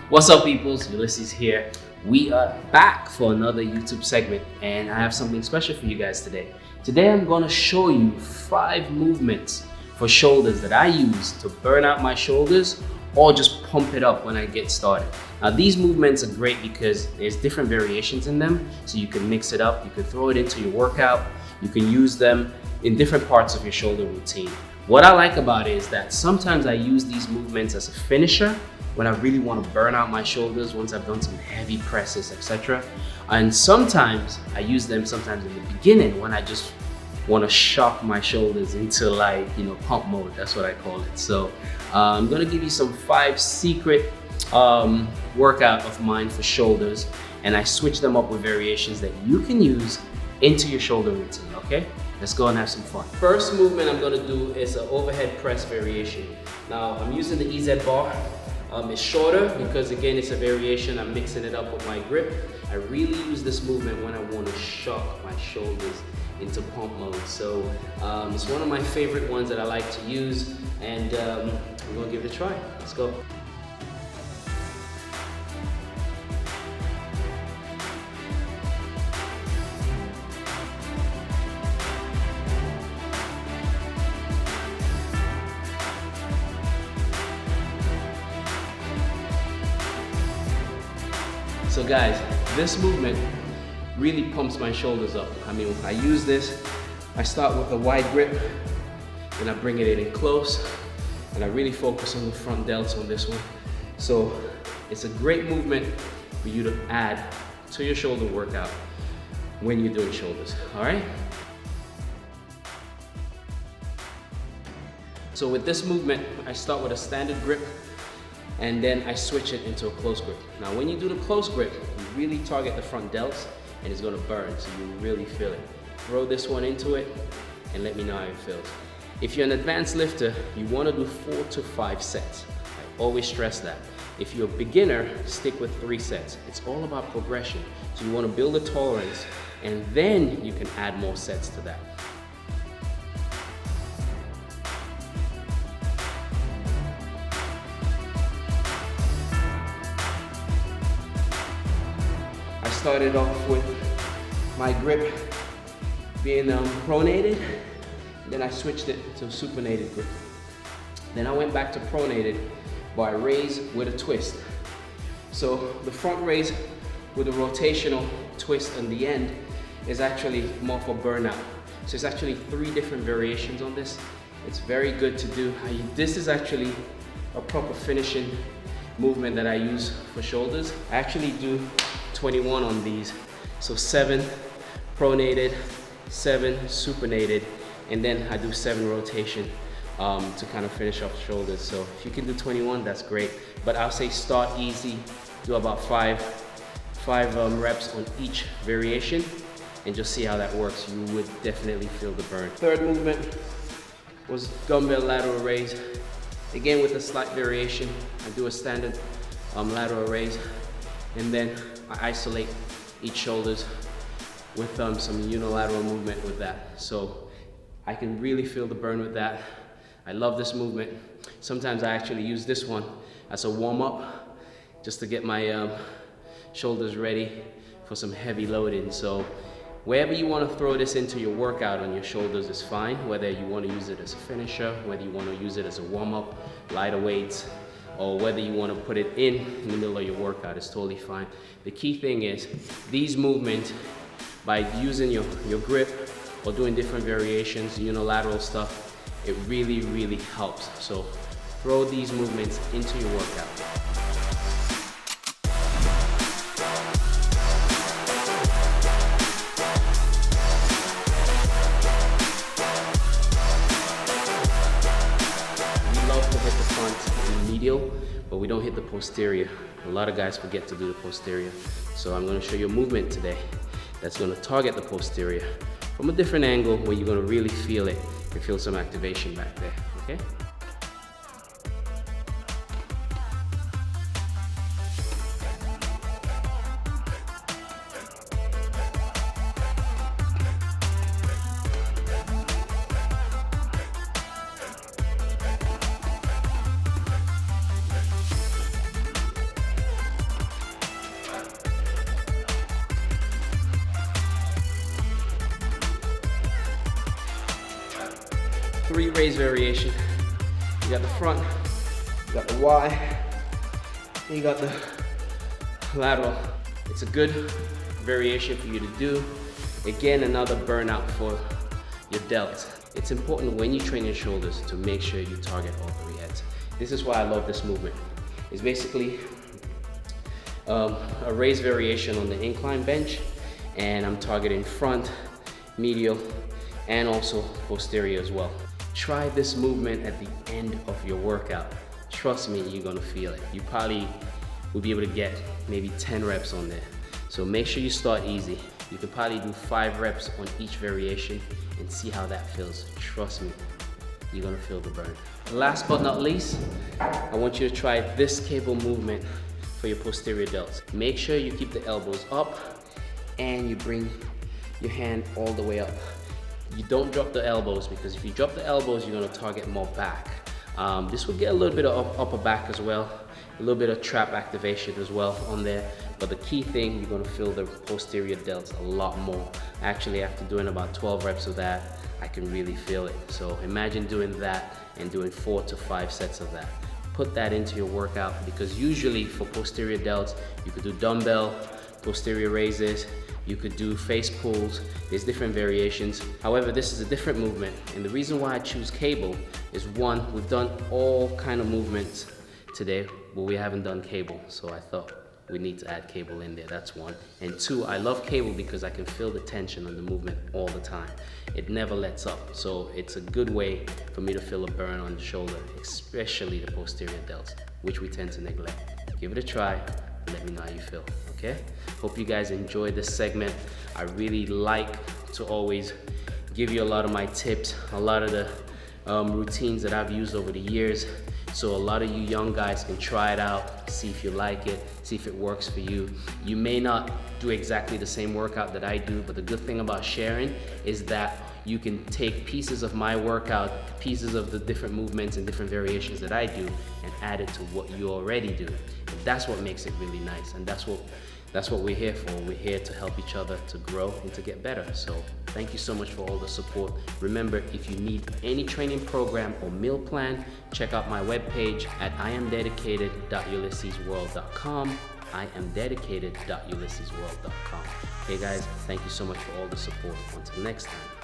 What's up, peoples? Ulysses here. We are back for another YouTube segment, and I have something special for you guys today. Today I'm going to show you 5 movements for shoulders that I use to burn out my shoulders or just pump it up when I get started. Now these movements are great because there's different variations in them, so you can mix it up, you can throw it into your workout, you can use them in different parts of your shoulder routine. What I like about it is that sometimes I use these movements as a finisher when I really want to burn out my shoulders once I've done some heavy presses, etc. And sometimes I use them sometimes in the beginning when I just want to shock my shoulders into pump mode. That's what I call it. So I'm going to give you some 5 secret workout of mine for shoulders, and I switch them up with variations that you can use into your shoulder routine, okay? Let's go and have some fun. First movement I'm going to do is an overhead press variation. Now I'm using the EZ bar. It's shorter because again it's a variation. I'm mixing it up with my grip. I really use this movement when I want to shock my shoulders into pump mode. So it's one of my favorite ones that I like to use, and we're gonna give it a try. Let's go. So guys, this movement really pumps my shoulders up. I mean, when I use this, I start with a wide grip, then I bring it in close, and I really focus on the front delts on this one. So it's a great movement for you to add to your shoulder workout when you're doing shoulders, all right? So with this movement, I start with a standard grip, and then I switch it into a close grip. Now when you do the close grip, you really target the front delts and it's gonna burn, so you really feel it. Throw this one into it and let me know how it feels. If you're an advanced lifter, you wanna do 4 to 5 sets. I always stress that. If you're a beginner, stick with 3 sets. It's all about progression. So you wanna build a tolerance, and then you can add more sets to that. I started off with my grip being pronated, then I switched it to a supinated grip. Then I went back to pronated by raise with a twist. So the front raise with a rotational twist on the end is actually more for burnout. So it's actually 3 different variations on this. It's very good to do. This is actually a proper finishing movement that I use for shoulders. I actually do 21 on these. So 7 pronated, 7 supinated, and then I do 7 rotation to kind of finish off shoulders. So if you can do 21, that's great. But I'll say start easy, do about 5 reps on each variation, and just see how that works. You would definitely feel the burn. Third movement was dumbbell lateral raise. Again with a slight variation. I do a standard lateral raise, and then I isolate each shoulders with some unilateral movement with that. So I can really feel the burn with that. I love this movement. Sometimes I actually use this one as a warm-up just to get my shoulders ready for some heavy loading. So wherever you want to throw this into your workout on your shoulders is fine, whether you want to use it as a finisher, whether you want to use it as a warm-up, lighter weights, or whether you want to put it in the middle of your workout, is totally fine. The key thing is these movements, by using your grip or doing different variations, unilateral stuff, it really, really helps. So throw these movements into your workout. Medial, but we don't hit the posterior. A lot of guys forget to do the posterior. So I'm going to show you a movement today that's going to target the posterior from a different angle where you're going to really feel it and feel some activation back there, okay? 3 raise variation. You got the front, you got the Y, and you got the lateral. It's a good variation for you to do. Again, another burnout for your delts. It's important when you train your shoulders to make sure you target all 3 heads. This is why I love this movement. It's basically a raise variation on the incline bench, and I'm targeting front, medial, and also posterior as well. Try this movement at the end of your workout. Trust me, you're gonna feel it. You probably will be able to get maybe 10 reps on there. So make sure you start easy. You can probably do 5 reps on each variation and see how that feels. Trust me, you're gonna feel the burn. Last but not least, I want you to try this cable movement for your posterior delts. Make sure you keep the elbows up and you bring your hand all the way up. You don't drop the elbows, because if you drop the elbows, you're gonna target more back. This will get a little bit of upper back as well, a little bit of trap activation as well on there. But the key thing, you're gonna feel the posterior delts a lot more. Actually, after doing about 12 reps of that, I can really feel it. So imagine doing that and doing 4 to 5 sets of that. Put that into your workout, because usually for posterior delts, you could do dumbbell posterior raises, you could do face pulls, there's different variations. However, this is a different movement, and the reason why I choose cable is, one, we've done all kind of movements today, but we haven't done cable, so I thought we need to add cable in there. That's one. And two, I love cable because I can feel the tension on the movement all the time. It never lets up, so it's a good way for me to feel a burn on the shoulder, especially the posterior delts, which we tend to neglect. Give it a try and let me know how you feel, okay? Hope you guys enjoyed this segment. I really like to always give you a lot of my tips, a lot of the routines that I've used over the years. So a lot of you young guys can try it out, see if you like it, see if it works for you. You may not do exactly the same workout that I do, but the good thing about sharing is that you can take pieces of my workout, pieces of the different movements and different variations that I do, and add it to what you already do. And that's what makes it really nice, and that's what we're here for. We're here to help each other to grow and to get better. So thank you so much for all the support. Remember, if you need any training program or meal plan, check out my webpage at iamdedicated.ulyssesworld.com. iamdedicated.ulyssesworld.com. Okay guys, thank you so much for all the support. Until next time.